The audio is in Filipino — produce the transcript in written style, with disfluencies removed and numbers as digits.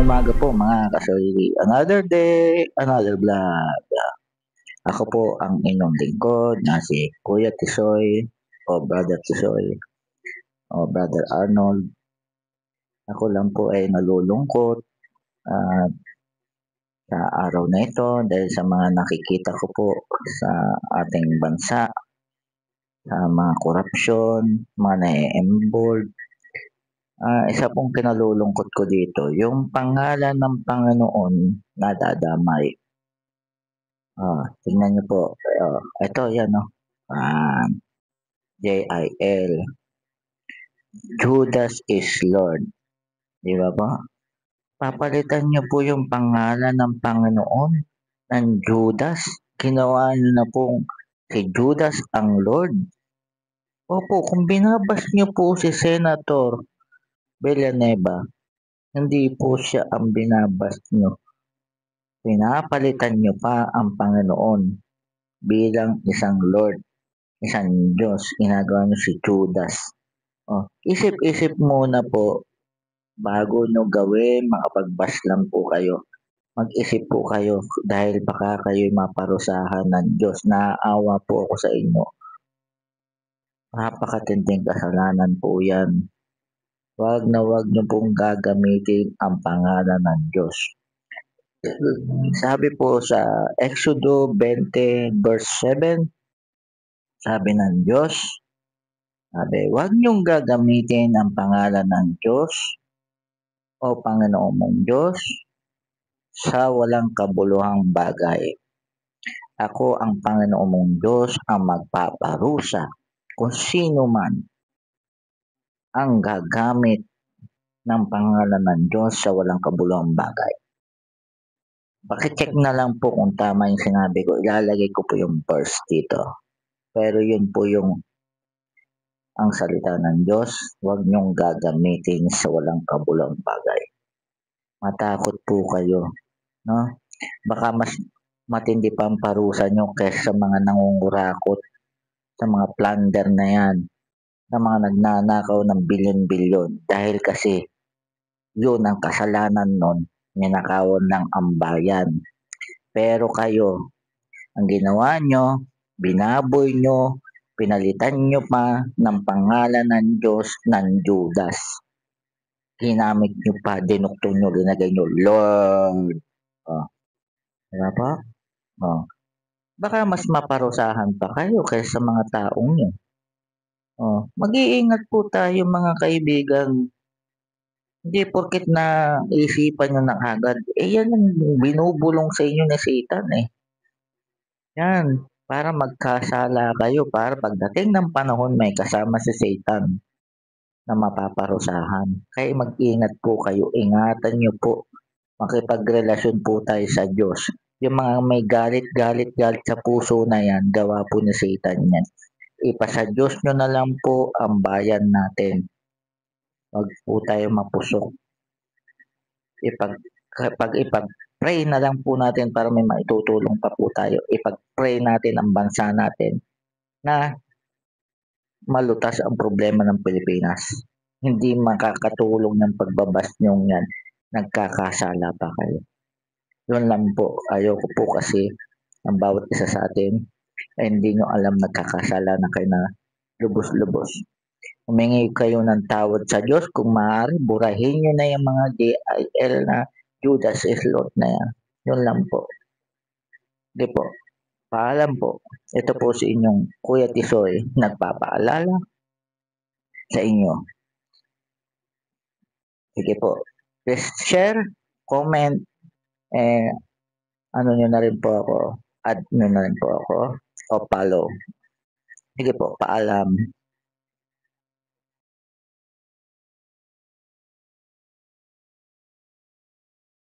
umaga po mga kasoyli. Another day, another vlog. Ako po ang inyong lingkod na si Kuya Tisoy o Brother Tisoy o Brother Arnold. Ako lang po ay nalulungkot at sa araw na ito dahil sa mga nakikita ko po sa ating bansa, sa mga korupsyon, mga na-embord. Isa pong kinalulungkot ko dito, yung pangalan ng Panginoon nadadamay. Tingnan niyo po. Ito, yan, no? JIL. Judas is Lord. Di ba po? Papalitan niyo po yung pangalan ng Panginoon ng Judas. Ginawa niyo na pong si Judas ang Lord. Opo, kung binabas niyo po si Senator Villanueva, hindi po siya ang binabas niyo. Pinapalitan niyo pa ang Panginoon bilang isang Lord, isang Diyos. Ginagawa niyo si Judas. Isip-isip muna po bago nyo gawin, makapag-bash lang po kayo. Mag-isip po kayo dahil baka kayo'y maparusahan ng Diyos. Naaawa po ako sa inyo. Napakatinding kasalanan po yan. Wag na wag nyo pong gagamitin ang pangalan ng Diyos. Sabi po sa Exodo 20 verse 7, sabi ng Diyos, wag nyong gagamitin ang pangalan ng Diyos o Panginoon mong Diyos sa walang kabuluhang bagay. Ako ang Panginoon mong Diyos ang magpaparusa kung sino man ang gagamit ng pangalan ng Diyos sa walang kabuluhang bagay. Pakicheck na lang po kung tama yung sinabi ko. Ilalagay ko po yung verse dito. Pero yun po yung ang salita ng Diyos, huwag niyong gagamitin sa walang kabuluhang bagay. Matakot po kayo, no? Baka mas matindi pa ang parusa nyo kaysa sa mga nangungurakot, sa mga plunder na yan, sa mga nagnanakaw ng bilyon-bilyon. Dahil kasi yun ang kasalanan nun, ninakawan ng ambayan. Pero kayo, ang ginawa nyo, binaboy nyo, pinalitan nyo pa ng pangalan ng Diyos ng Judas. Ginamit nyo pa, dinuktong nyo, ginagay nyo, Lord. Diba pa? Baka mas maparusahan pa kayo kaysa mga taong yun. Mag-iingat po tayo mga kaibigan. Hindi porket na isipan nyo na agad. Yan ang binubulong sa inyo ni Satan eh. Yan, para magkasala kayo, para pagdating ng panahon may kasama si Satan na mapaparusahan. Kaya mag-ingat po kayo, ingatan nyo po. Makipagrelasyon po tayo sa Diyos. Yung mga may galit sa puso na yan, gawa po ni Satan yan. Ipasa Diyos nyo na lang po ang bayan natin. Wag po tayo mapusok. Ipag-pray na lang po natin para may maitutulong pa po tayo. Ipag-pray natin ang bansa natin na malutas ang problema ng Pilipinas. Hindi makakatulong ng pagbabas nyo yan. Nagkakasala pa kayo. Yun lang po. Ayoko po kasi ang bawat isa sa atin ay hindi nyo alam nagkakasala na kayo na lubos-lubos. Humingi kayo ng tawad sa Diyos. Kung maaari, burahin nyo na yung mga JIL na Judas is Lord na yan. Yun lang po. Hindi po. Paalam po. Ito po si inyong Kuya Tisoy, nagpapaalala sa inyo. Sige po. Please share, comment, ano nyo na rin po ako, add nyo na rin po ako, o follow. Sige po, paalam.